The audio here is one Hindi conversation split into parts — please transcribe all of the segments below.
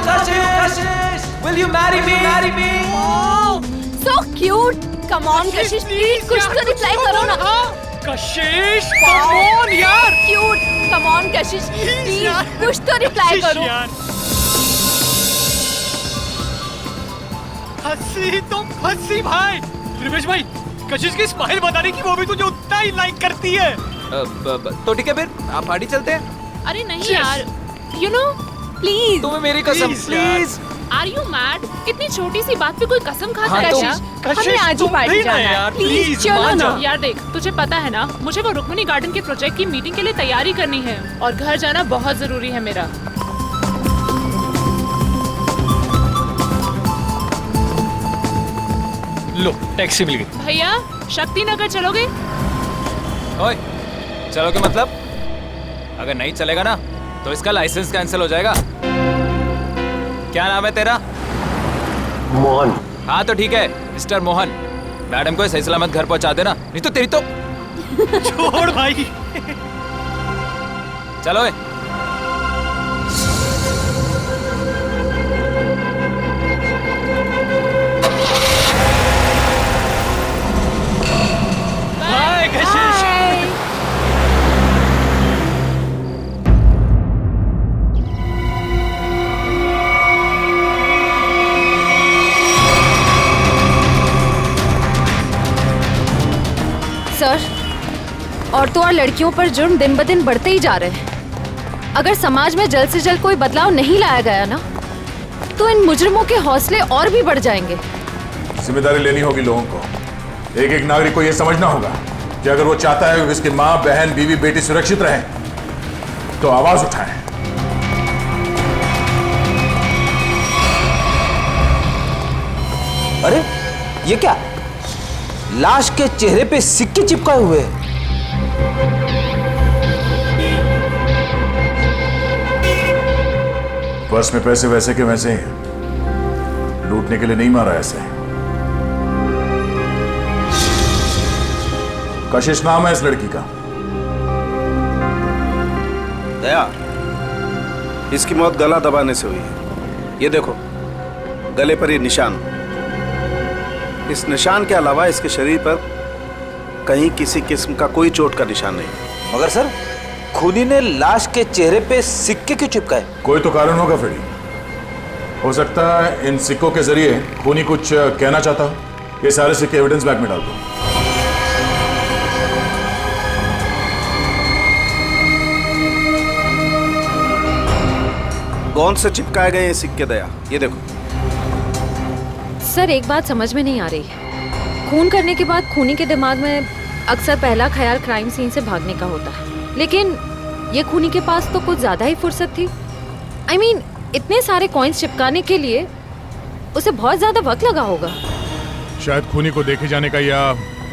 Kashish, will you marry me? Marry me? Oh, so cute. Come on, Kashish, please कुछ तो रिप्लाई करो ना. कशिश, come on यार. Cute. Come on, Kashish, please कुछ तो रिप्लाई करो. हंसी तो हंसी भाई. रिवेश भाई, कशिश की स्माइल बताने की वो भी तुझे उतना ही लाइक करती है. तो ठीक है फिर आप पार्टी चलते हैं. अरे नहीं यार, you know, Please. तुम्हें मेरी कसम प्लीज. are you mad? इतनी छोटी सी बात पे कोई कसम खाता हाँ, है तो- क्या? हमें आज ही पार्टी जाना है. यार, Please please, चलो मान ना. जाओ. यार देख, तुझे पता है ना, मुझे वो रुक्मिणी गार्डन के प्रोजेक्ट की मीटिंग के लिए तैयारी करनी है और घर जाना बहुत जरूरी है मेरा. लो, टैक्सी मिल गई. भैया, शक्ति नगर चलोगे? ओए चलो के मतलब अगर नहीं चलेगा ना तो इसका लाइसेंस कैंसिल हो जाएगा. क्या नाम है तेरा? मोहन. हाँ तो ठीक है मिस्टर मोहन, मैडम को सही सलामत घर पहुंचा देना, नहीं तो तेरी तो. छोड़ भाई. चलो ओए. हाय कशिश. सर, औरतों और लड़कियों पर जुर्म दिन ब दिन बढ़ते ही जा रहे हैं. अगर समाज में जल्द से जल्द कोई बदलाव नहीं लाया गया ना, तो इन मुजरिमों के हौसले और भी बढ़ जाएंगे. जिम्मेदारी लेनी होगी लोगों को. एक एक नागरिक को यह समझना होगा कि अगर वो चाहता है कि उसकी माँ, बहन, बीवी, बेटी सुरक्षित रहें, तो आवाज उठाएं. अरे ये क्या? लाश के चेहरे पे सिक्के चिपकाए हुए हैं. पर्स में पैसे वैसे के वैसे ही हैं. लूटने के लिए नहीं मारा ऐसे. कशिश नाम है इस लड़की का. दया, इसकी मौत गला दबाने से हुई है. ये देखो, गले पर ये निशान. इस निशान के अलावा इसके शरीर पर कहीं किसी किस्म का कोई चोट का निशान नहीं. मगर सर, खूनी ने लाश के चेहरे पे सिक्के क्यों चिपकाए? कोई तो कारण होगा फिर. हो सकता है इन सिक्कों के जरिए खूनी कुछ कहना चाहता हो. ये सारे सिक्के एविडेंस बैग में डाल दो. कौन से चिपकाए गए ये सिक्के दया? ये देखो. सर, एक बात समझ में नहीं आ रही. खून करने के बाद खूनी के दिमाग में अक्सर पहला ख्याल क्राइम सीन से भागने का होता है, लेकिन ये खूनी के पास तो कुछ ज्यादा ही फुर्सत थी. I mean, इतने सारे कॉइन्स चिपकाने के लिए उसे बहुत ज्यादा वक्त लगा होगा. शायद खूनी को देखे जाने का या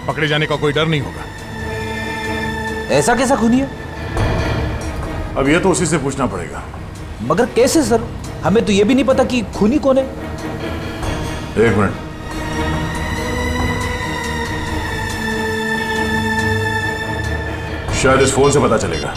पकड़े जाने का कोई डर नहीं होगा. ऐसा कैसा खूनी है? अब ये तो उसी से पूछना पड़ेगा. मगर कैसे सर? हमें तो ये भी नहीं पता कि खूनी कौन है. एक मिनट. शायद इस फोन से पता चलेगा.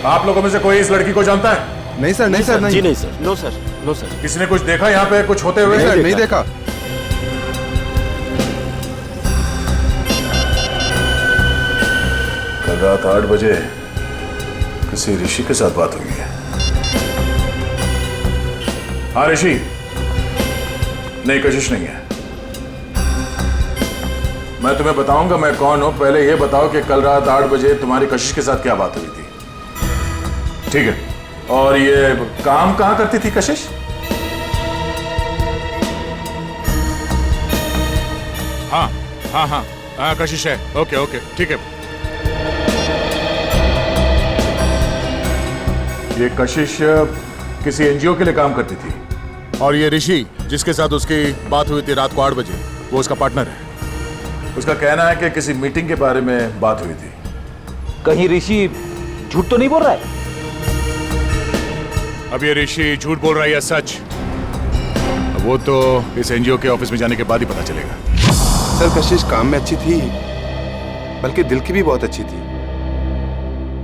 आप लोगों में से कोई इस लड़की को जानता है? नहीं सर, नहीं सर, नहीं. जी नहीं sir. No sir, no sir. किसी ने कुछ देखा यहाँ पे कुछ होते हुए? नहीं सर, नहीं देखा. कल रात 8 बजे किसी ऋषि के साथ बात हुई है. हाँ ऋषि. नहीं, कशिश नहीं है. मैं तुम्हें बताऊंगा मैं कौन हूं. पहले यह बताओ कि कल रात 8 बजे तुम्हारी कशिश के साथ क्या बात हुई थी. ठीक है. और ये काम कहां करती थी कशिश? हाँ हाँ हाँ हाँ, कशिश है. ओके ओके, ठीक है. ये कशिश किसी एनजीओ के लिए काम करती थी. और ये ऋषि जिसके साथ उसकी बात हुई थी रात को 8 बजे, वो उसका पार्टनर है. उसका कहना है कि किसी मीटिंग के बारे में बात हुई थी. कहीं ऋषि झूठ तो नहीं बोल रहा है? अब ये ऋषि झूठ बोल रहा है या सच, वो तो इस एनजीओ के ऑफिस में जाने के बाद ही पता चलेगा। सर कशिश काम में अच्छी थी, बल्कि दिल की भी बहुत अच्छी थी।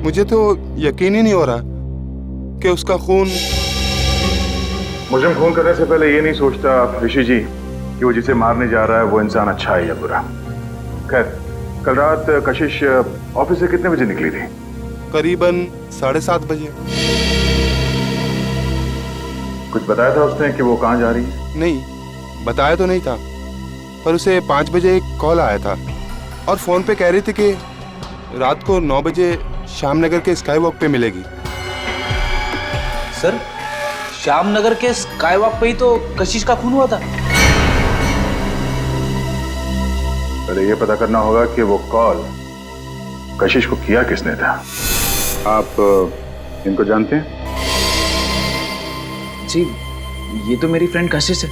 मुझे तो यकीन ही नहीं हो रहा कि उसका खून। मुझे खून करने से पहले ये नहीं सोचता ऋषि जी कि वो जिसे मारने जा रहा है वो इंसान अच्छा है या बुरा। खैर, कल रात कशिश ऑफिस से कितने बजे निकली थी? करीबन 7:30 बजे। कुछ बताया था उसने कि वो कहाँ जा रही है? नहीं, बताया तो नहीं था, पर उसे 5 बजे एक कॉल आया था और फोन पे कह रही थी कि रात को 9 बजे श्यामनगर के स्काई वॉक पे मिलेगी। सर, श्यामनगर के स्काई वॉक पे ही तो कशिश का खून हुआ था। पहले ये पता करना होगा कि वो कॉल कशिश को किया किसने था। आप इनको जानते हैं? जी, ये तो मेरी फ्रेंड कशिश है।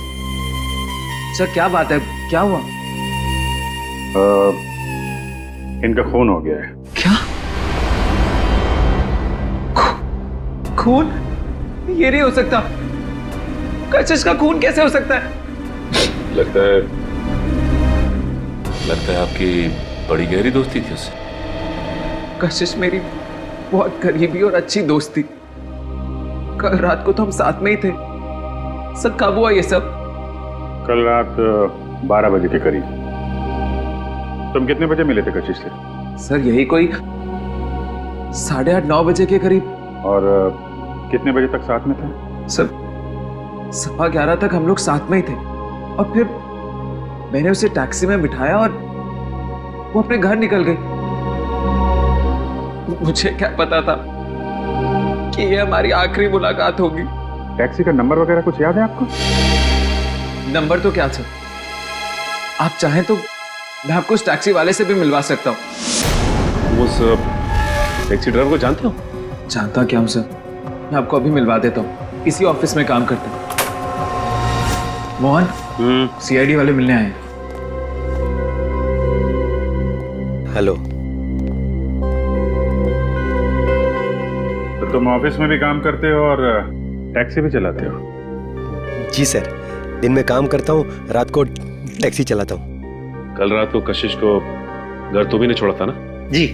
सर क्या बात है, क्या हुआ? इनका खून हो गया है। क्या खून? ये नहीं हो सकता। कशिश का खून कैसे हो सकता है? लगता है आपकी बड़ी गहरी दोस्ती थी उससे। कशिश मेरी बहुत करीबी और अच्छी दोस्त थी। कल रात को तो हम साथ में ही थे। सर कब हुआ ये सब? कल रात 12 बजे के करीब। तुम कितने बजे मिले थे कशिश से? सर यही कोई 8:30-9 बजे के करीब। और कितने बजे तक साथ में थे? सर 11:15 तक हम लोग साथ में ही थे और फिर मैंने उसे टैक्सी में बिठाया और वो अपने घर निकल गई। मुझे क्या पता था कि ये हमारी आखिरी मुलाकात होगी। टैक्सी का नंबर वगैरह कुछ याद है आपको? नंबर तो क्या सर, आप चाहें तो मैं आपको उस टैक्सी वाले से भी मिलवा सकता हूँ। उस टैक्सी ड्राइवर को जानते हो? जानता क्या हूँ सर, मैं आपको अभी मिलवा देता हूँ। इसी ऑफिस में काम करते हैं। मोहन, सीआईडी वाले मिलने आए हैं। हेलो। तो तुम ऑफिस में भी काम करते हो और टैक्सी भी चलाते हो? जी सर, दिन में काम करता हूँ, रात को टैक्सी चलाता हूँ। कल रात को कशिश को घर तो भी नहीं छोड़ा था ना? जी,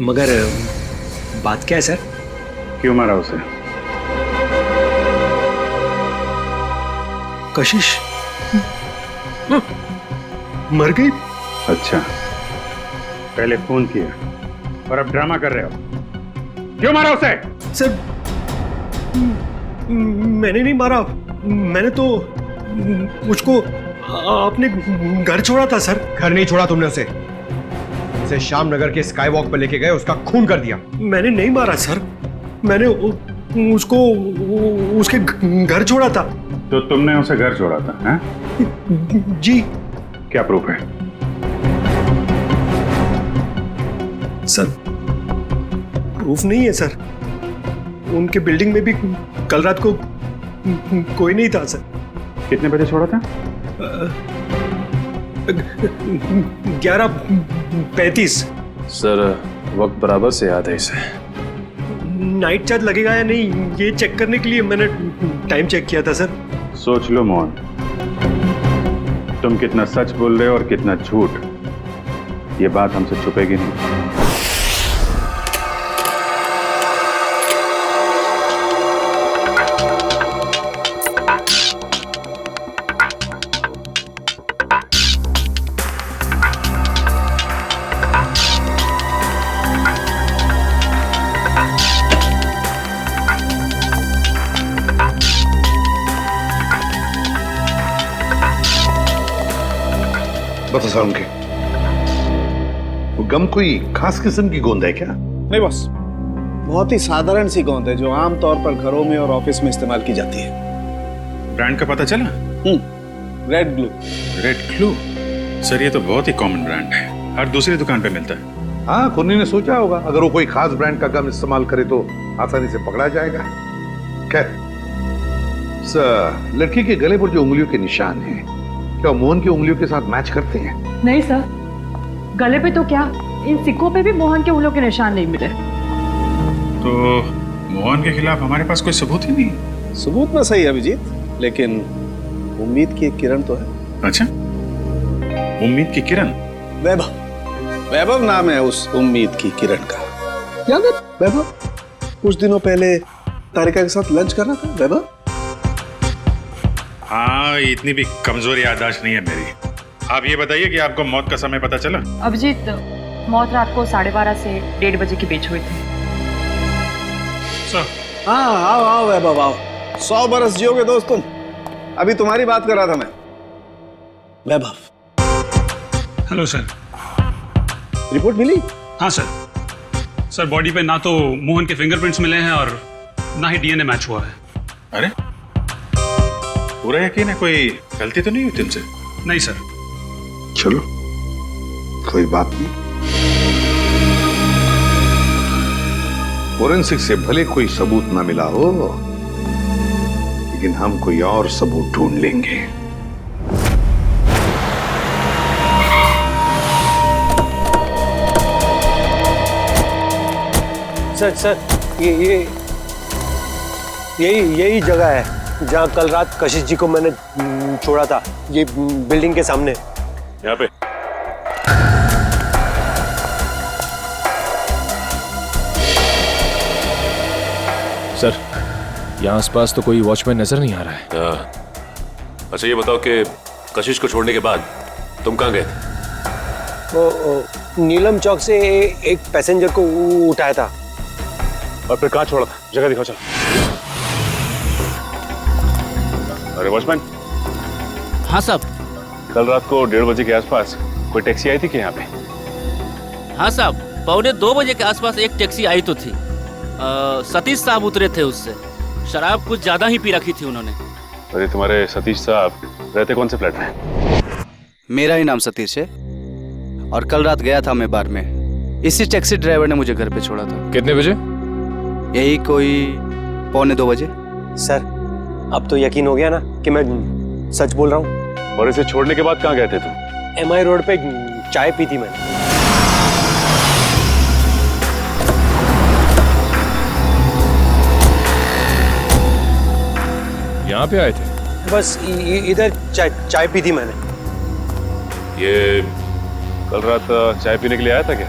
मगर बात क्या है सर? क्यों मारा उसे? कशिश मर गई। अच्छा, पहले फोन किया और अब ड्रामा कर रहे हो। क्यों मारा उसे? सर मैंने नहीं मारा, मैंने तो उसको अपने घर छोड़ा था सर। घर नहीं छोड़ा तुमने उसे श्यामनगर के स्काई वॉक पर लेके गए, उसका खून कर दिया। मैंने नहीं मारा सर, मैंने उसको उसके घर छोड़ा था। तो तुमने उसे घर छोड़ा था? हैं? जी। क्या प्रूफ है? सर प्रूफ नहीं है सर, उनके बिल्डिंग में भी कल रात को कोई नहीं था सर। कितने बजे छोड़ा था? 11:35। सर वक्त बराबर से याद है इसे। नाइट चार्ज लगेगा या नहीं ये चेक करने के लिए मैंने टाइम चेक किया था सर। सोच लो मोहन, तुम कितना सच बोल रहे हो और कितना झूठ, ये बात हमसे छुपेगी नहीं। बता साहब के वो गम कोई खास किस्म की गोंद है क्या? नहीं बस, बहुत ही साधारण सी गोंद है जो आमतौर पर घरों में और ऑफिस में इस्तेमाल की जाती है। ब्रांड का पता चला? Red glue. Red glue? Sir ये तो बहुत ही कॉमन ब्रांड है, हर दूसरी दुकान पे मिलता है। हाँ, कुन्नी ने सोचा होगा अगर वो कोई खास ब्रांड का गम इस्तेमाल करे तो आसानी से पकड़ा जाएगा। खैर, लड़की के गले पर जो उंगलियों के निशान हैं, क्या मोहन की उंगलियों के साथ मैच करते हैं? नहीं सर, गले पे तो क्या, इन सिक्कों पे भी मोहन के उंगलियों के निशान नहीं मिले। तो मोहन के खिलाफ हमारे पास कोई सबूत ही नहीं? सबूत में सही है अभिजीत, लेकिन उम्मीद की एक किरण तो है। अच्छा, उम्मीद की किरण? वैभव, वैभव नाम है उस उम्मीद की किरण का। याद है वैभव? कुछ दिनों पहले तारिका के साथ लंच करना था वैभव। हाँ, इतनी भी कमजोर याददाश्त नहीं है मेरी। आप ये बताइए कि आपको मौत का समय पता चला? अभिजीत, मौत रात को 12:30 से 1:30 बजे के बीच हुई थी। हाँ, आओ आओ वैभव आओ। 100 बरस जियोगे दोस्त तुम। अभी तुम्हारी बात कर रहा था मैं। वैभव। Hello sir. रिपोर्ट मिली? हाँ सर। सर, बॉडी पे ना तो मोहन के फिंगरप्रिंट्स मिले हैं और ना ही डीएनए मैच हुआ है। अरे, पूरा यकीन है? कोई गलती तो नहीं हुई तुमसे? नहीं सर। चलो, कोई बात नहीं। फोरेंसिक से भले कोई सबूत ना मिला हो, लेकिन हम कोई और सबूत ढूंढ लेंगे। सर, यही जगह है जहाँ कल रात कशिश जी को मैंने छोड़ा था। ये बिल्डिंग के सामने। यहाँ पे? सर, यहाँ आसपास तो कोई वॉचमैन नजर नहीं आ रहा है। अच्छा, ये बताओ कि कशिश को छोड़ने के बाद तुम कहाँ गए थे? वो नीलम चौक से एक पैसेंजर को उठाया था। और फिर कहाँ छोड़ा था? जगह दिखाओ चलो। अरे वॉचमैन। हाँ साहब। कल रात को 1:30 बजे के आसपास कोई टैक्सी आई थी क्या यहाँ पे? हाँ साहब, 1:45 बजे के आसपास एक टैक्सी आई तो थी। सतीश साहब उतरे थे उससे। शराब कुछ ज्यादा ही पी रखी थी उन्होंने। अरे तुम्हारे सतीश साहब रहते कौन से फ्लैट में? मेरा ही नाम सतीश है और कल रात गया था मैं बार में। इसी टैक्सी ड्राइवर ने मुझे घर पे छोड़ा था। कितने बजे? यही कोई 1:45 बजे। सर, अब तो यकीन हो गया ना कि मैं सच बोल रहा हूँ। और इसे छोड़ने के बाद कहाँ गए थे तुम? MI रोड पे चाय पी थी मैंने। यहाँ पे आए थे? बस इधर चाय पी थी मैंने। ये कल रात चाय पीने के लिए आया था क्या?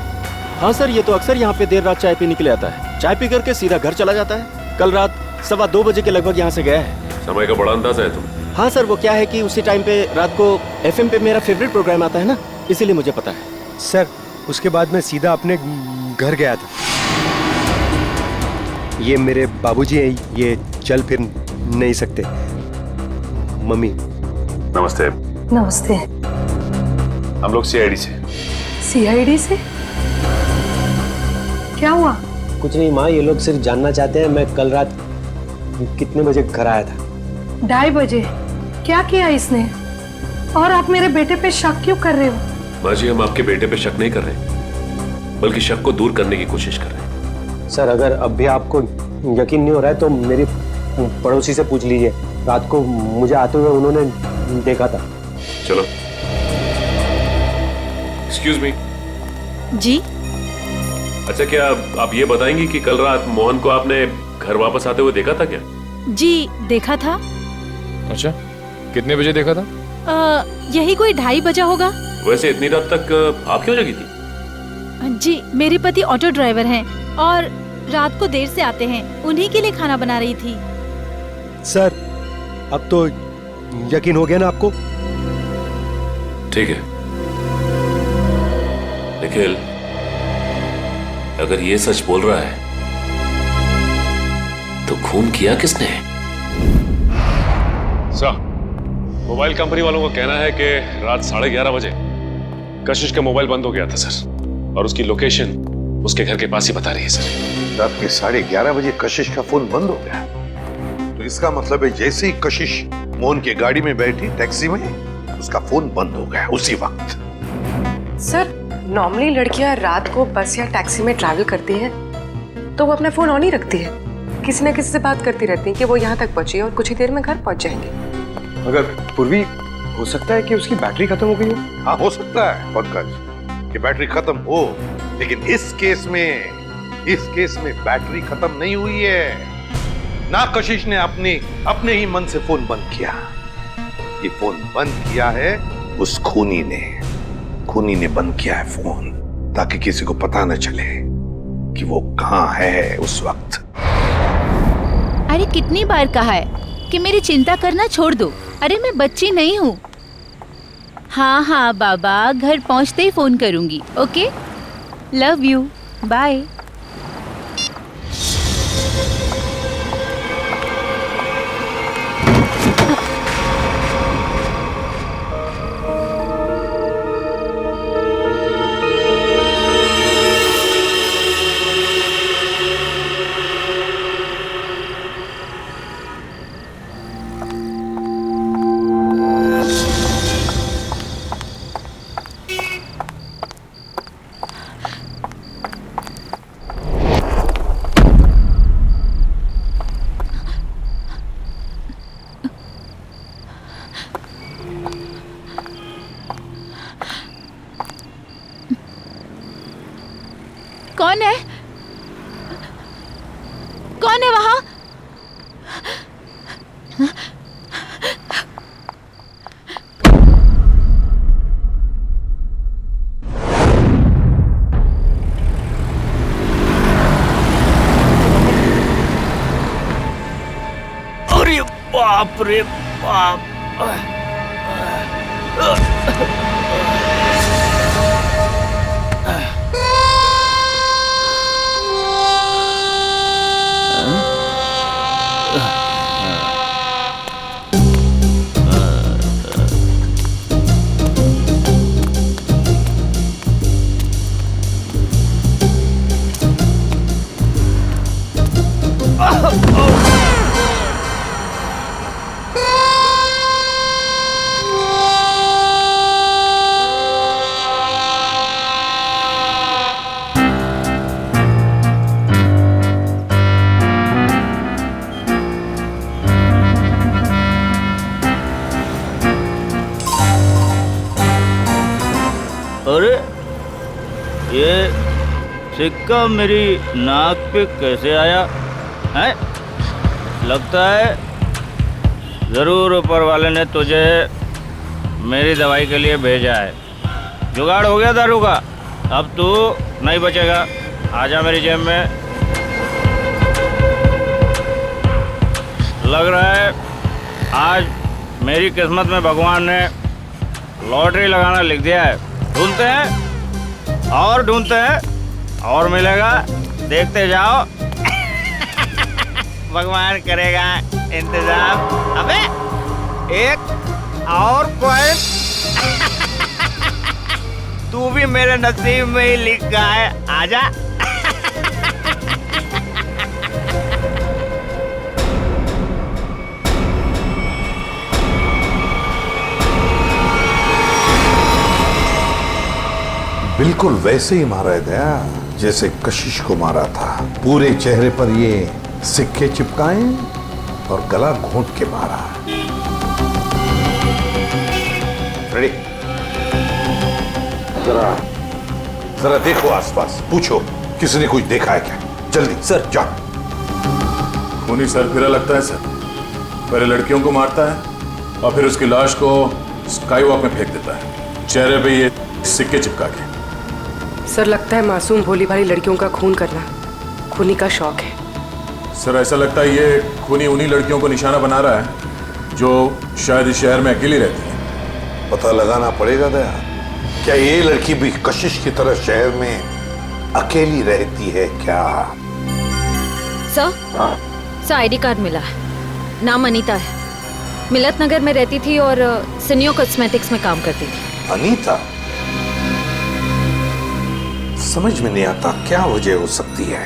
हाँ सर, ये तो अक्सर यहाँ पे देर रात चाय पीने के लिए आता है। चाय पी करके सीधा घर चला जाता है। कल रात 2:15 बजे के लगभग यहाँ से गया है। समय का बड़ा अंदाजा है तुम। हाँ सर, वो क्या है कि उसी टाइम पे रात को FM पे मेरा फेवरेट प्रोग्राम आता है ना, इसीलिए मुझे पता है। सर, उसके बाद मैं सीधा अपने घर गया था। ये मेरे बाबूजी हैं, ये चल फिर नहीं सकते। मम्मी। नमस्ते। नमस्ते। हम लोग CID से। CID से? क्या हुआ? कुछ नहीं माँ, ये लोग सिर्फ जानना चाहते हैं मैं कल रात कितने बजे घर आया था। 2:30 बजे। क्या किया इसने? और आप मेरे बेटे पे शक क्यों कर रहे हो? माँ जी, हम आपके बेटे पे शक नहीं कर रहे, बल्कि शक को दूर करने की कोशिश कर रहे हैं। सर, अगर अब भी आपको यकीन नहीं हो रहा है तो मेरी पड़ोसी से पूछ लीजिए। रात को मुझे आते हुए उन्होंने देखा था। चलो। Excuse me. जी? अच्छा, क्या आप ये बताएंगी कि कल रात मोहन को आपने घर वापस आते हुए देखा था क्या? जी, देखा था। अच्छा, कितने बजे देखा था? यही कोई 2:30 बजा होगा। वैसे इतनी रात तक आप क्यों जगी थी? जी, मेरे पति ऑटो ड्राइवर हैं और रात को देर से आते हैं। उन्हीं के लिए खाना बना रही थी। सर, अब तो यकीन हो गया ना आपको? ठीक है निखिल, अगर ये सच बोल रहा है तो खून किया किसने? सर, मोबाइल कंपनी वालों का कहना है कि रात 11:30 बजे कशिश का मोबाइल बंद हो गया था सर, और उसकी लोकेशन उसके घर के पास ही बता रही है सर। रात के 11:30 बजे कशिश का फोन बंद हो गया, तो इसका मतलब है जैसे ही कशिश मोहन की गाड़ी में बैठी टैक्सी में, उसका फोन बंद हो गया उसी वक्त। सर, नॉर्मली लड़कियां रात को बस या टैक्सी में ट्रैवल करती हैं तो वो अपना फोन ऑन ही रखती है। किसी न किसी से बात करती रहती हैं कि वो यहाँ तक पहुंची है और कुछ ही देर में घर पहुंच जाएंगे। अगर पूर्वी, हो सकता है कि उसकी बैटरी खत्म हो गई हो। हाँ, हो सकता है पंकज कि बैटरी खत्म हो, लेकिन इस केस में बैटरी खत्म नहीं हुई है ना। कशिश ने अपने ही मन से फोन बंद किया। ये फोन बंद किया है उस खूनी ने बंद किया है फोन, ताकि किसी को पता न चले कि वो कहाँ है उस वक्त। अरे कितनी बार कहा है कि मेरी चिंता करना छोड़ दो। अरे मैं बच्ची नहीं हूँ। हाँ हाँ बाबा, घर पहुँचते ही फोन करूँगी। Okay, love you, bye. कौन है? कौन है वहां? अरे बाप रे बाप। अरे ये सिक्का मेरी नाक पे कैसे आया है? लगता है जरूर ऊपर वाले ने तुझे मेरी दवाई के लिए भेजा है। जुगाड़ हो गया दारू का, अब तू नहीं बचेगा। आजा मेरी जेब में। लग रहा है आज मेरी किस्मत में भगवान ने लॉटरी लगाना लिख दिया है। ढूंढते हैं और ढूंढते हैं और मिलेगा, देखते जाओ। भगवान करेगा इंतजाम। अबे एक और कॉइन तू भी मेरे नसीब में ही लिखा है। आजा। बिल्कुल वैसे ही मारा गया जैसे कशिश को मारा था। पूरे चेहरे पर ये सिक्के चिपकाए और गला घोंट के मारा। रेडी? जरा देखो आसपास, पूछो किसी ने कुछ देखा है क्या? जल्दी सर, जाओ। खूनी सरफिरा लगता है सर। पहले लड़कियों को मारता है और फिर उसकी लाश को स्काई वॉक में फेंक देता है, चेहरे पे ये सिक्के चिपका के। सर लगता है मासूम भोली भाली लड़कियों का खून करना खूनी का शौक है। सर ऐसा लगता है ये खूनी उन्हीं लड़कियों को निशाना बना रहा है जो शायद इस शहर में अकेली रहती है। पता लगाना पड़ेगा दया, क्या ये लड़की भी कशिश की तरह शहर में अकेली रहती है क्या? सर आईडी कार्ड मिला है, नाम अनीता है, मिलत नगर में रहती थी और सिनियो कॉस्मेटिक्स में काम करती थी। अनीता? समझ में नहीं आता क्या वजह हो सकती है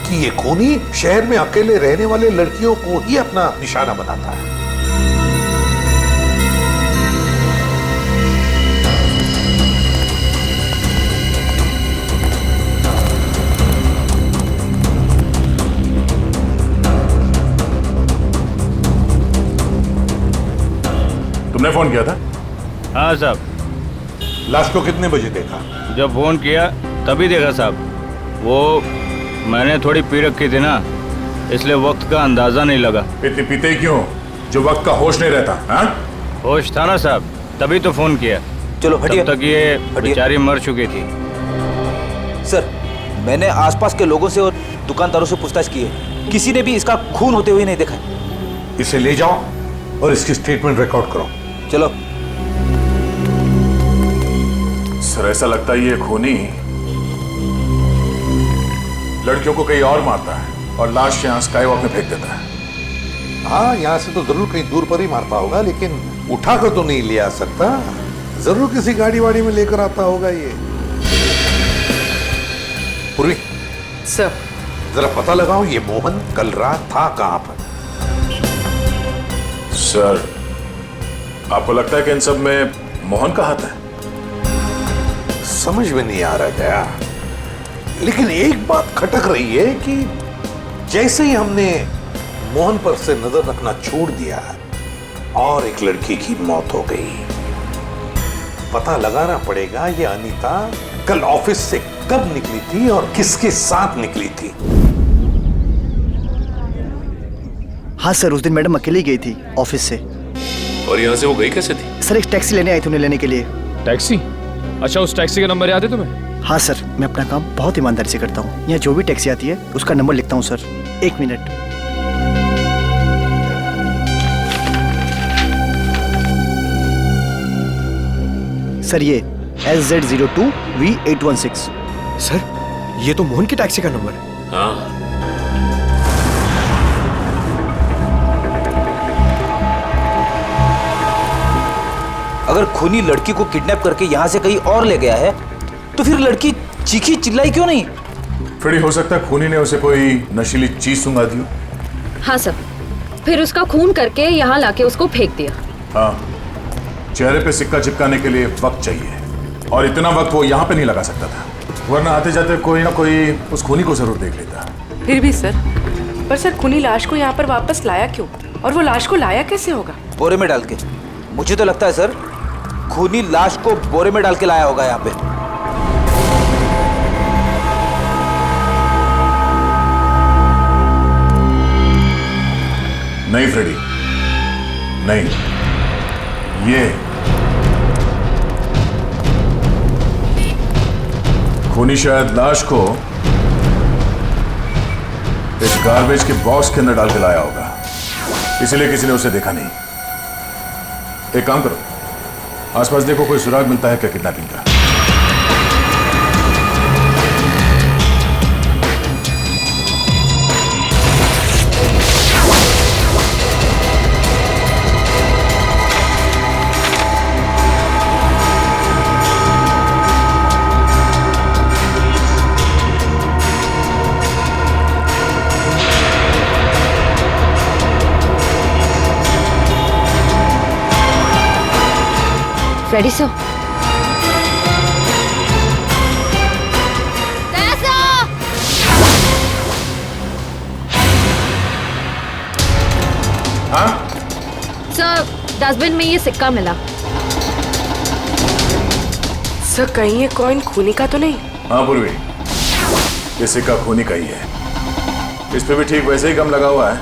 कि ये खूनी शहर में अकेले रहने वाले लड़कियों को ही अपना निशाना बनाता है। तुमने फोन किया था? हाँ साहब। लाश को कितने बजे देखा? जब फोन किया तभी देखा साहब। वो मैंने थोड़ी पी रखी थी ना, इसलिए वक्त का अंदाजा नहीं लगा। पीते पीते ही क्यों, जो वक्त का होश नहीं रहता? हाँ? होश था ना साहब, तभी तो फोन किया। चलो हटिए। तब तक ये बेचारी मर चुकी थी। सर, मैंने आसपास के लोगों से और दुकानदारों से पूछताछ की है, किसी ने भी इसका खून होते हुए नहीं देखा है। इसे ले जाओ और इसकी स्टेटमेंट रिकॉर्ड करो। चलो। सर, ऐसा लगता है ये खूनी लड़कियों को कहीं और मारता है और लाश यहाँ स्काई वॉक में फेंक देता है। हाँ, यहाँ से तो जरूर कहीं दूर पर ही मारता होगा, लेकिन उठाकर तो नहीं ले आ सकता। जरूर किसी गाड़ी वाड़ी में लेकर आता होगा ये। पूर्वी सर, जरा पता लगाओ ये मोहन कल रात था कहाँ पर। सर, आपको लगता है कि इन सब में मोहन का हाथ है? समझ में नहीं आ रहा गया, लेकिन एक बात खटक रही है कि जैसे ही हमने मोहन पर से नजर रखना छोड़ दिया और एक लड़की की मौत हो गई। पता लगाना पड़ेगा ये अनीता कल ऑफिस से कब निकली थी और किसके साथ निकली थी। हाँ सर, उस दिन मैडम अकेली गई थी ऑफिस से। और यहाँ से वो गई कैसे थी? सर, एक टैक्सी लेने आई थी उन्हें लेने के लिए। टैक्सी? अच्छा, उस टैक्सी का नंबर याद है तुम्हें? हाँ सर, मैं अपना काम बहुत ईमानदारी से करता हूँ। यहाँ जो भी टैक्सी आती है उसका नंबर लिखता हूँ सर। 1 मिनट। सर, ये SZ02V816। सर, ये तो मोहन की टैक्सी का नंबर है। हाँ। अगर खूनी लड़की को किडनैप करके यहाँ से कहीं और ले गया है, तो फिर लड़की चीखी चिल्लाई क्यों नहीं? फ्रेडी, हो सकता है खूनी ने उसे कोई नशीली चीज सुंघा दी हो। हाँ सर, फिर उसका खून करके यहाँ लाके उसको फेंक दिया। हाँ, चेहरे पे सिक्का चिपकाने के लिए वक्त चाहिए, और इतना वक्त वो यहाँ पे नहीं लगा सकता था, वरना आते जाते कोई ना कोई उस खूनी को जरूर देख लेता। फिर भी सर, पर सर खूनी लाश को यहाँ पर वापस लाया क्यों? और वो लाश को लाया कैसे होगा? बोरे में डाल के। मुझे तो लगता है सर, खूनी लाश को बोरे में डाल के लाया होगा यहाँ पे। नहीं फ्रेडी, नहीं, ये खूनी शायद लाश को एक गार्बेज के बॉक्स के अंदर डाल के लाया होगा, इसलिए किसी ने उसे देखा नहीं। एक काम करो, आसपास देखो कोई सुराग मिलता है क्या किडनैपिंग का। फ्रेडी सर, हाँ? सर, डस्टबिन में ये सिक्का मिला। सर, कहीं ये कॉइन खूनी का तो नहीं? हाँ पूर्वी, ये सिक्का खूनी का ही है। इस पे भी ठीक वैसे ही गम लगा हुआ है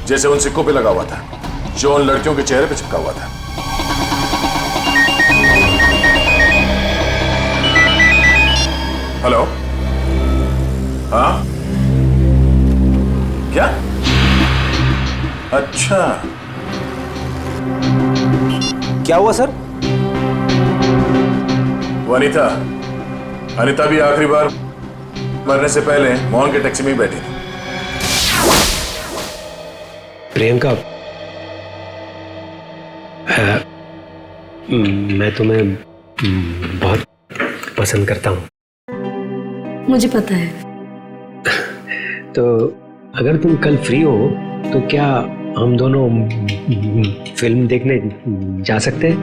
जैसे उन सिक्कों पे लगा हुआ था जो उन लड़कियों के चेहरे पे चिपका हुआ था। हेलो? हाँ? क्या? अच्छा, क्या हुआ सर? वो अनीता भी आखिरी बार मरने से पहले मोहन के टैक्सी में ही बैठी थी। प्रियंका, मैं तुम्हें बहुत पसंद करता हूँ। मुझे पता है। तो अगर तुम कल फ्री हो तो क्या हम दोनों फिल्म देखने जा सकते हैं?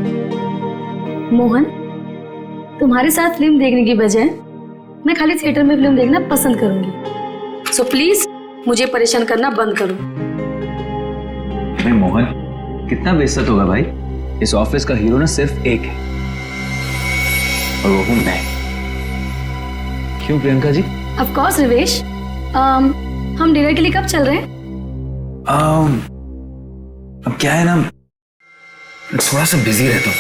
मोहन, तुम्हारे साथ फिल्म देखने की बजाय मैं खाली थिएटर में फिल्म देखना पसंद करूंगी। सो प्लीज मुझे परेशान करना बंद करो। अरे मोहन, कितना बेइज्जत होगा भाई। इस ऑफिस का हीरो ना सिर्फ एक है और वो हूं मैं। क्यों प्रियंका जी? ऑफ कोर्स रिवेश, हम डिनर के लिए कब चल रहे हैं? अब क्या है ना, थोड़ा सा बिजी रहता हूँ,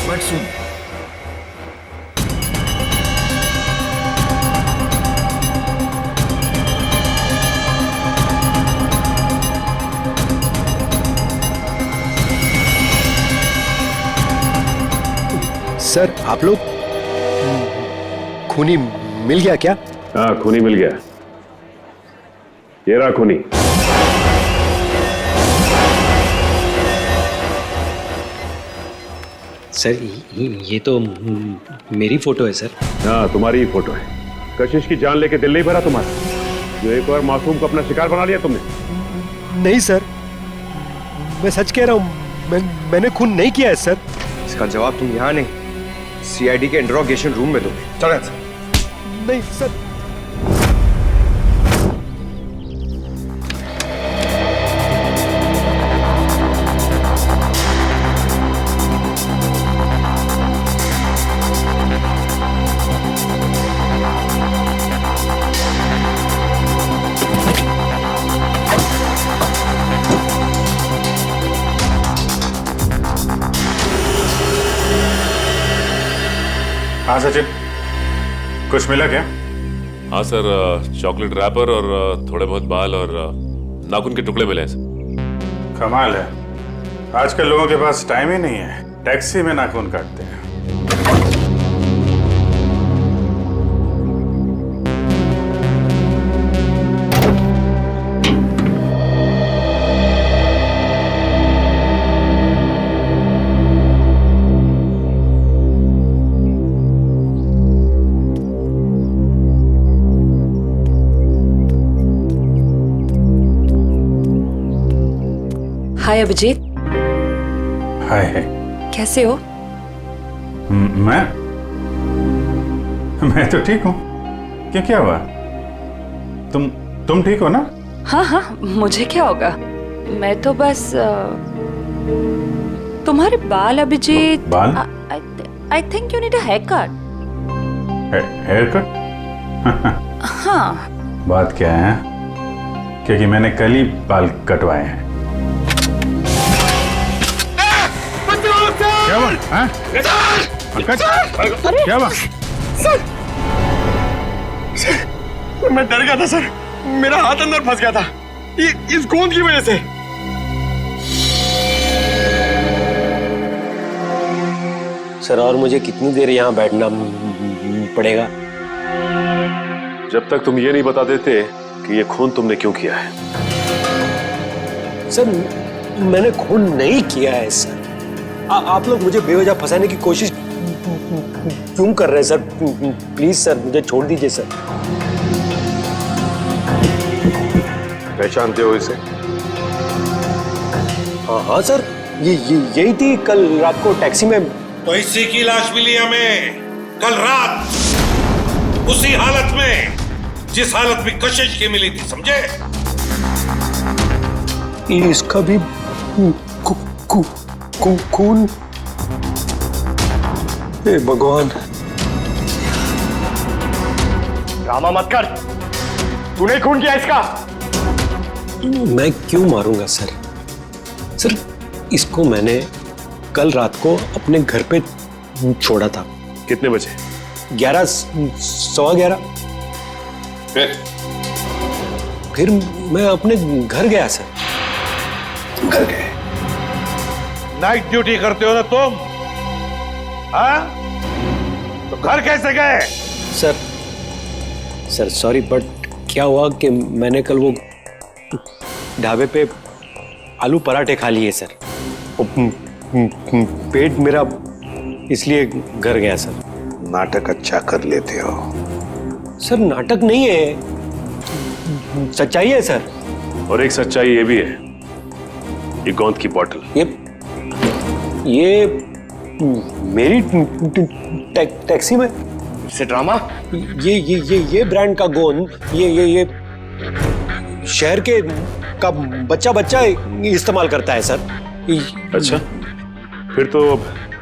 बट सुन। सर आप लोग खूनी मिल गया क्या? हाँ खूनी मिल गया, ये रहा खूनी। सर ये तो मेरी फोटो है सर। हाँ तुम्हारी ही फोटो है। कशिश की जान लेके दिल नहीं भरा तुम्हारा, जो एक और मासूम को अपना शिकार बना लिया तुमने। नहीं सर, मैं सच कह रहा हूँ, मैंने खून नहीं किया है सर। इसका जवाब तुम यहाँ नहीं, सीआईडी के इंट्रोगेशन रूम में दोगे। चलो सर। नहीं सर। हाँ सचिन, कुछ मिला क्या? हाँ सर, चॉकलेट रैपर और थोड़े बहुत बाल और नाखून के टुकड़े मिले हैं सर। कमाल है, आजकल लोगों के पास टाइम ही नहीं है, टैक्सी में नाखून काटते हैं। हाय अभिजीत। हाय। कैसे हो? मैं तो ठीक हूँ। क्यों, क्या हुआ? तुम ठीक हो ना? हाँ हाँ, मुझे क्या होगा, मैं तो बस तुम्हारे बाल अभिजीत। बाल? I think you need a haircut. Haircut? हाँ। बात क्या है? क्योंकि मैंने कल ही बाल कटवाए हैं। क्या हुआ? पंकज, क्या हुआ? सर, मैं डर गया था सर, मेरा हाथ अंदर फंस गया था इस गोंद की वजह से। सर और मुझे कितनी देर यहाँ बैठना पड़ेगा? जब तक तुम ये नहीं बता देते कि ये खून तुमने क्यों किया है। सर मैंने खून नहीं किया है सर। आप लोग मुझे बेवजह फंसाने की कोशिश क्यों कर रहे हैं सर? प्लीज सर मुझे छोड़ दीजिए सर। पहचानते हो इसे? हाँ सर, यही थी कल रात को टैक्सी में। तो इसी की लाश मिली हमें कल रात, उसी हालत में जिस हालत में कशिश की मिली थी, समझे? इसका भी खून। हे भगवान। ड्रामा मत कर, तूने खून किया इसका। मैं क्यों मारूंगा सर? सर इसको मैंने कल रात को अपने घर पे छोड़ा था। कितने बजे? 11, सवा 11। फिर मैं अपने घर गया सर। घर गए? नाइट ड्यूटी करते हो ना तुम? हाँ? तो घर कैसे गए? सर सॉरी, बट क्या हुआ कि मैंने कल वो ढाबे पे आलू पराठे खा लिए सर, पेट मेरा इसलिए घर गया सर। नाटक अच्छा कर लेते हो सर। नाटक नहीं है, सच्चाई है सर। और एक सच्चाई ये भी है, ये गोंद की बोतल। ये मेरी टैक्सी में से ड्रामा। ये ब्रांड का गोंद ये शहर के का बच्चा इस्तेमाल करता है सर। अच्छा, फिर तो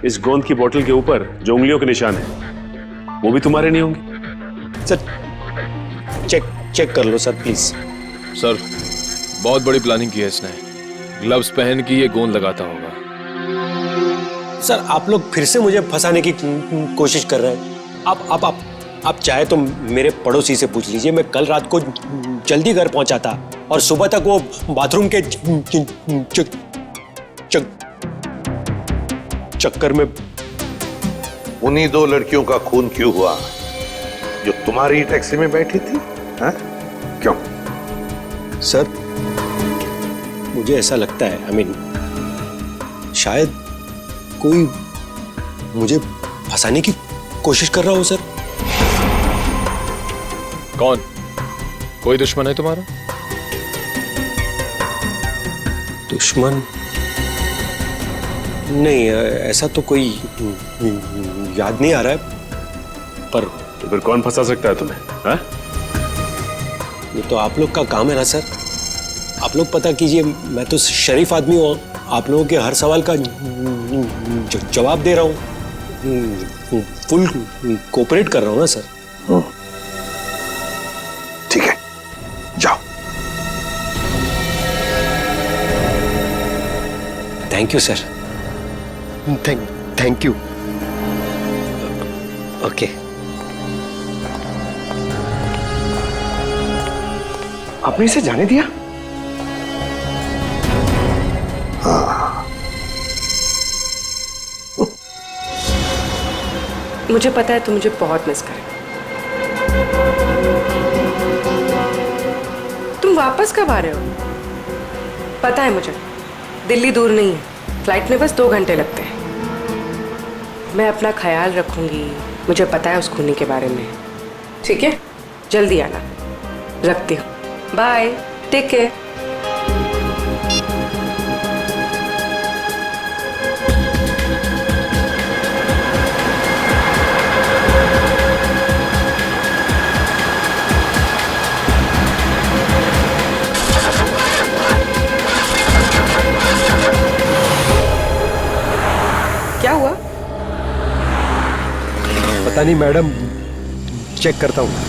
इस गोंद की बोतल के ऊपर जो उंगलियों के निशान है वो भी तुम्हारे नहीं होंगे? सर चेक कर लो सर प्लीज। सर बहुत बड़ी प्लानिंग की है इसने, ग्लव्स पहन के ये गोंद लगाता होगा। सर आप लोग फिर से मुझे फंसाने की कोशिश कर रहे हैं। आप चाहे तो मेरे पड़ोसी से पूछ लीजिए, मैं कल रात को जल्दी घर पहुंचा था और सुबह तक वो बाथरूम के चक्कर में। उन्हीं दो लड़कियों का खून क्यों हुआ जो तुम्हारी टैक्सी में बैठी थी? हाँ? क्यों? सर मुझे ऐसा लगता है, शायद कोई मुझे फंसाने की कोशिश कर रहा हो सर। कौन? कोई दुश्मन है तुम्हारा? दुश्मन नहीं, ऐसा तो कोई याद नहीं आ रहा है, पर तो फिर कौन फंसा सकता है तुम्हें? हाँ? ये तो आप लोग का काम है ना सर, आप लोग पता कीजिए। मैं तो शरीफ आदमी हूँ, आप लोगों के हर सवाल का जवाब दे रहा हूँ, फुल कोऑपरेट कर रहा हूँ ना सर। ठीक है, जाओ। Thank you sir. Thank you. Okay. आपने इसे जाने दिया? मुझे पता है तुम मुझे बहुत मिस करें। तुम वापस कब आ रहे हो? पता है मुझे, दिल्ली दूर नहीं है, फ्लाइट में बस 2 घंटे लगते हैं। मैं अपना ख्याल रखूंगी, मुझे पता है उस खूनी के बारे में। ठीक है, जल्दी आना। रखती हूँ, बाय, टेक केयर। क्या हुआ? पता नहीं मैडम, चेक करता हूँ।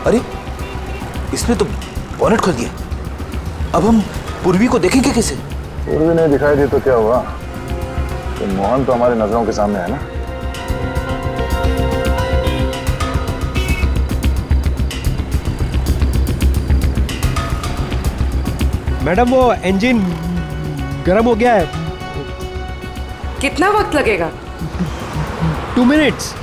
अरे इसने तो बॉनेट खोल दिया। अब हम पूर्वी को देखेंगे कैसे? पूर्वी नहीं दिखाई दी तो क्या हुआ? तो मोहन तो हमारी नजरों के सामने है ना। मैडम वो इंजन गर्म हो गया है। कितना वक्त लगेगा? 2 मिनट्स।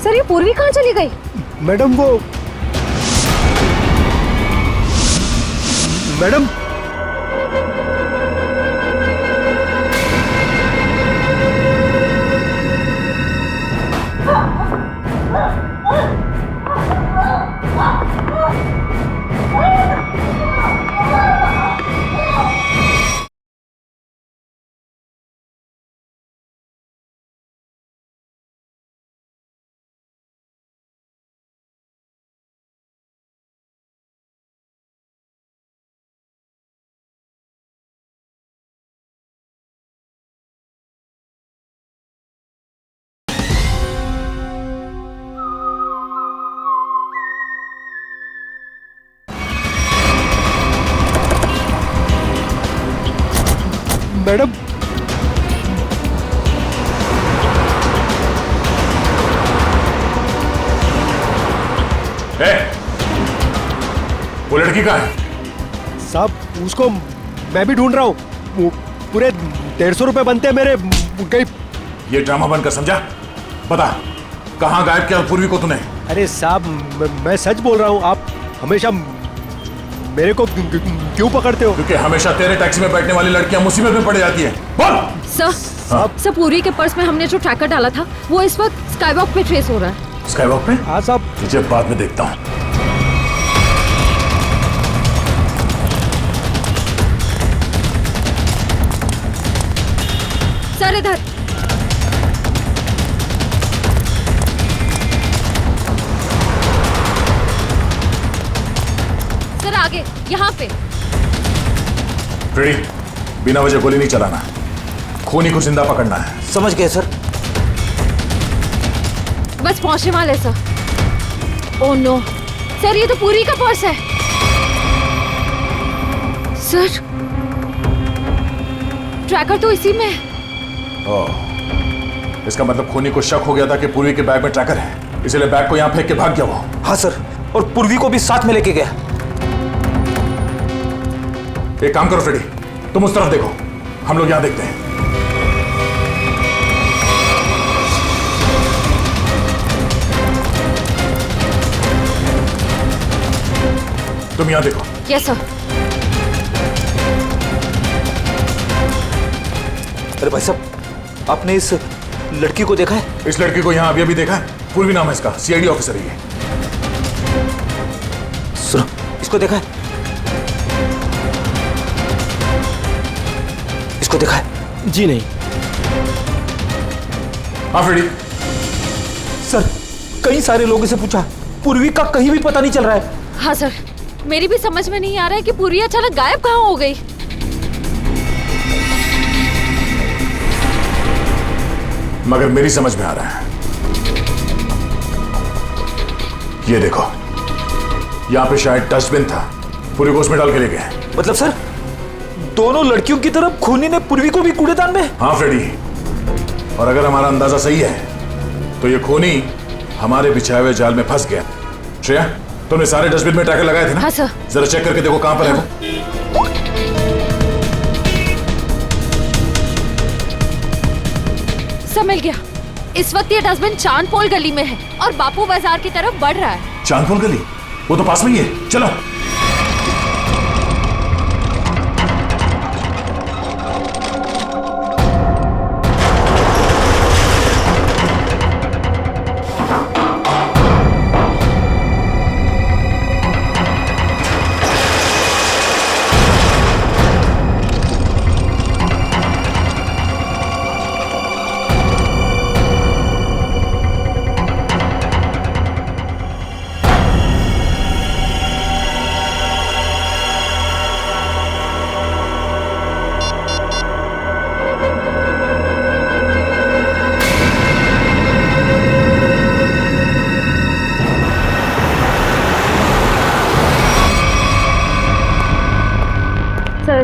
सर ये पूर्वी कहाँ चली गई? मैडम वो मैडम मैडम वो लड़की कहाँ है? साहब उसको मैं भी ढूंढ रहा हूँ। पूरे 150 रुपए बनते हैं मेरे। गई। ये ड्रामा बनकर समझा? बता कहाँ गायब किया पूर्वी को तूने? अरे साहब मैं सच बोल रहा हूँ, आप हमेशा मेरे को क्यों पकड़ते हो? क्योंकि हमेशा तेरे टैक्सी में बैठने वाली लड़कियां मुसीबत में पड़ जाती हैं। बोल। सर पूरी के पर्स में हमने जो ट्रैकर डाला था वो इस वक्त स्काईवॉक पे ट्रेस हो रहा है। स्काईवॉक पे? हाँ साहब। तुझे बाद में देखता हूँ। सर इधर। सर आगे यहाँ पे। फ्रेडी, बिना वजह गोली नहीं चलाना, खूनी को जिंदा पकड़ना है। समझ गए सर। बस पहुंचने वाले सर। ओह नो सर, ये तो पूरी का पर्स है। सर ट्रैकर तो इसी में है। ओह, इसका मतलब खूनी को शक हो गया था कि पूर्वी के बैग में ट्रैकर है, इसलिए बैग को यहाँ फेंक के भाग गया वो। हाँ सर, और पूर्वी को भी साथ में लेके गया। एक काम करो फ्रेडी, तुम उस तरफ देखो, हम लोग यहां देखते हैं। तुम यहां देखो। Yes sir. अरे भाई साहब, आपने इस लड़की को देखा है? इस लड़की को यहां अभी देखा है। पूर्वी नाम है इसका, सीआईडी ऑफिसर है ये। सुनो, इसको देखा है? इसको देखा है? जी नहीं। हाँ फ्रेडी। सर, कई सारे लोगों से पूछा, पूर्वी का कहीं भी पता नहीं चल रहा है। हाँ सर, मेरी भी समझ में नहीं आ रहा है कि पूर्वी अचानक गायब कहाँ हो गई। मगर मेरी समझ में आ रहा है। ये देखो, यहां पे शायद डस्टबिन था, पूरी को उसमें डाल के ले गए। मतलब सर, दोनों लड़कियों की तरफ खूनी ने पूर्वी को भी कूड़ेदान में? हाँ फ्रेडी, और अगर हमारा अंदाजा सही है तो ये खूनी हमारे बिछाए हुए जाल में फंस गया। श्रेया, तुमने सारे डस्टबिन में ट्रैकर लगाए थे ना? हाँ सर। जरा चेक करके देखो कहां पर है वो। सब मिल गया। इस वक्त ये डस्टबिन चांदपोल गली में है और बापू बाजार की तरफ बढ़ रहा है। चांदपोल गली? वो तो पास में ही है, चलो।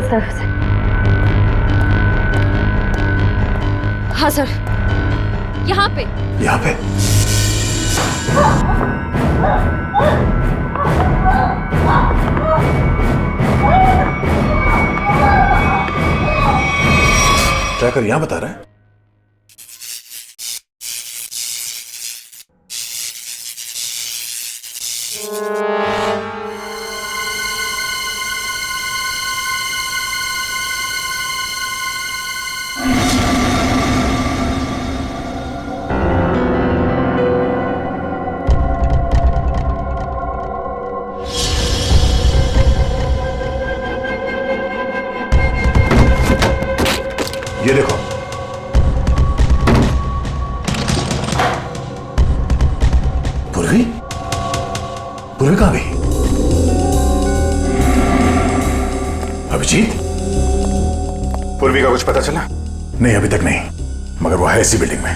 सर। हाँ सर, यहाँ पे। यहाँ पे? ट्रैकर यहाँ बता रहा है। ये देखो, पूर्वी? पूर्वी कहाँ गई? अभिजीत, पूर्वी का कुछ पता चला? नहीं, अभी तक नहीं, मगर वो है इसी बिल्डिंग में।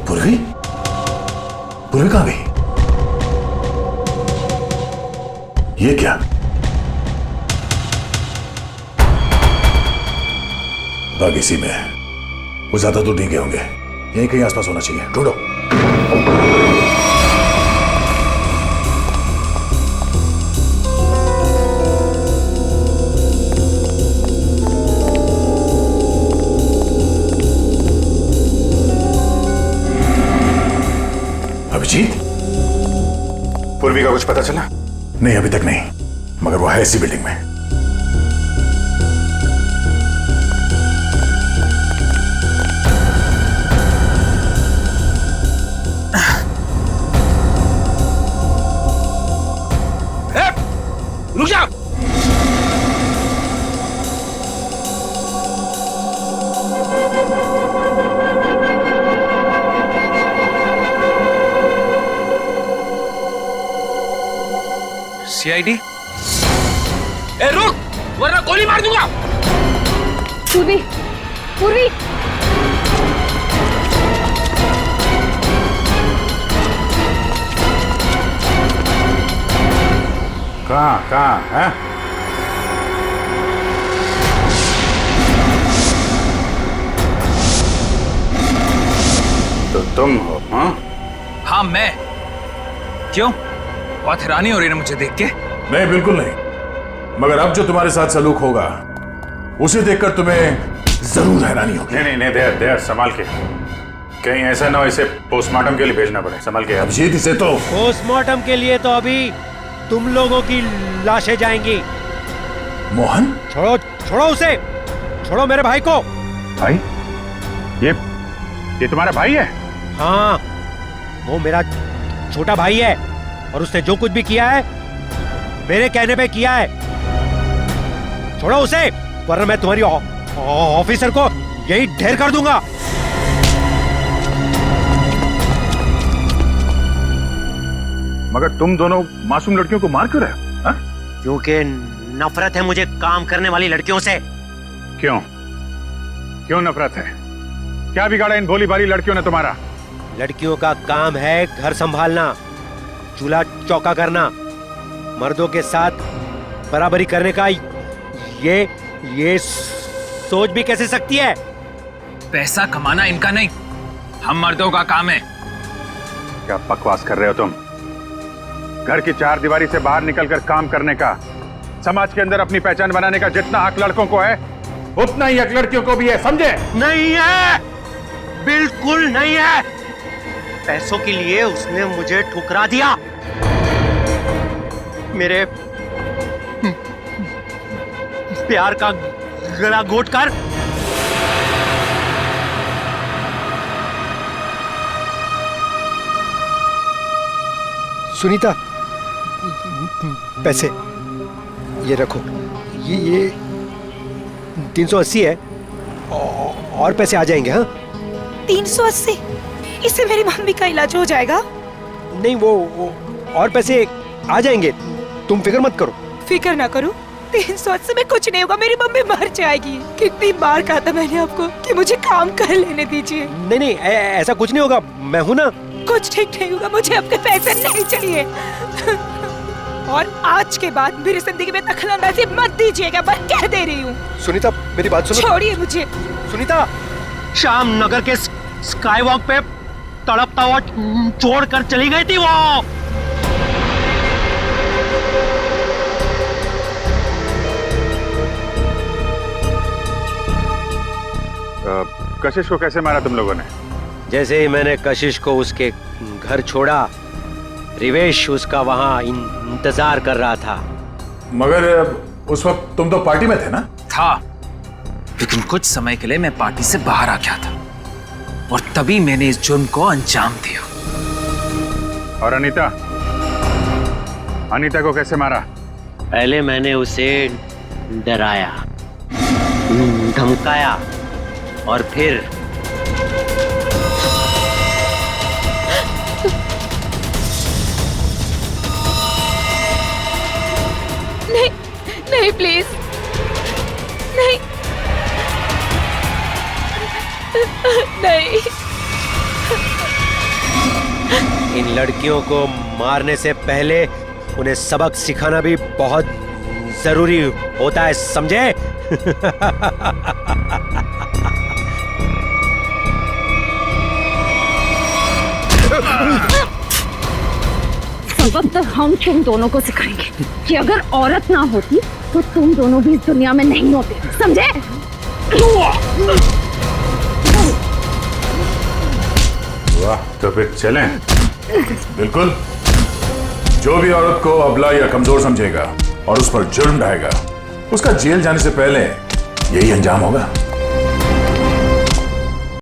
पूर्वी? पूर्वी कहाँ गई? ये क्या? बाग इसी में है। वो ज्यादा दूर नहीं गए होंगे, यहीं कहीं आसपास होना चाहिए, ढूंढो। अभिजीत, पूर्वी का कुछ पता चला? नहीं, अभी तक नहीं, मगर वो है इसी बिल्डिंग में। रुक जा। सीआईडी? ए रुक, वरना गोली मार दूंगा। पूर्वी, पूर्वी। कहाँ है? तो तुम हो? हाँ मैं। क्यों? बहुत हैरानी हो रही है मुझे देख के? नहीं, बिल्कुल नहीं, मगर अब जो तुम्हारे साथ सलूक होगा उसे देखकर तुम्हें जरूर हैरानी होगी। नहीं, देर संभाल के, कहीं ऐसा ना हो इसे पोस्टमार्टम के लिए भेजना पड़े। संभाल के। अभिजीत, इसे तो पोस्टमार्टम के लिए तो अभी तुम लोगों की लाशें जाएंगी। मोहन, छोड़ो उसे, छोड़ो मेरे भाई को। भाई? ये तुम्हारा भाई है? हाँ, वो मेरा छोटा भाई है और उसने जो कुछ भी किया है मेरे कहने पे किया है। छोड़ो उसे, वरना मैं तुम्हारी ऑफिसर को यही ढेर कर दूंगा। मगर तुम दोनों मासूम लड़कियों को मार क्यों रहे हो? क्योंकि नफरत है मुझे काम करने वाली लड़कियों से। क्यों नफरत है? क्या बिगाड़ा इन भोली भाली लड़कियों ने तुम्हारा? लड़कियों का काम है घर संभालना, चूल्हा चौका करना, मर्दों के साथ बराबरी करने का ये सोच भी कैसे सकती है? पैसा कमाना इनका नहीं, हम मर्दों का काम है। क्या बकवास कर रहे हो तुम? घर की चार दीवारी से बाहर निकलकर काम करने का, समाज के अंदर अपनी पहचान बनाने का जितना हक लड़कों को है उतना ही हक लड़कियों को भी है, समझे? नहीं है, बिल्कुल नहीं है। पैसों के लिए उसने मुझे ठुकरा दिया। मेरे प्यार का गला घोटकर सुनीता, पैसे ये रखो। ये 380 है और पैसे आ जाएंगे। हाँ, 380? इससे मेरी मम्मी का इलाज हो जाएगा? नहीं, वो और पैसे आ जाएंगे, तुम फिक्र मत करो। फिक्र ना करो, 380 में कुछ नहीं होगा, मेरी मम्मी मर जाएगी। कितनी बार कहा था मैंने आपको कि मुझे काम कर लेने दीजिए। नहीं, ऐसा कुछ नहीं होगा, मैं हूं ना। कुछ ठीक नहीं होगा, मुझे आपके पैसे नहीं चाहिए। और आज के बाद मेरी जिंदगी में दखलंदाजी मत दीजिएगा, मैं कह दे रही हूँ। सुनीता, मेरी बात सुनो। छोड़िए मुझे। सुनीता, शाम नगर के स्काई वॉक पे तड़पता हुआ छोड़कर चली गई थी वो। कशिश को कैसे मारा तुम लोगों ने? जैसे ही मैंने कशिश को उसके घर छोड़ा, रिवेश उसका वहां इंतजार कर रहा था। मगर उस वक्त तुम तो पार्टी में थे ना? था, लेकिन कुछ समय के लिए मैं पार्टी से बाहर आ गया था और तभी मैंने इस जुर्म को अंजाम दिया। और अनीता को कैसे मारा? पहले मैंने उसे डराया, धमकाया और फिर नहीं प्लीज, नहीं नहीं। इन लड़कियों को मारने से पहले उन्हें सबक सिखाना भी बहुत जरूरी होता है, समझे? सबक तो हम तुम दोनों को सिखाएंगे कि अगर औरत ना होती तो तुम दोनों भी इस दुनिया में नहीं होते, समझे? वाह, तो फिर चलें। बिल्कुल। जो भी औरत को अबला या कमजोर समझेगा और उस पर जुर्म ढाएगा, उसका जेल जाने से पहले यही अंजाम होगा।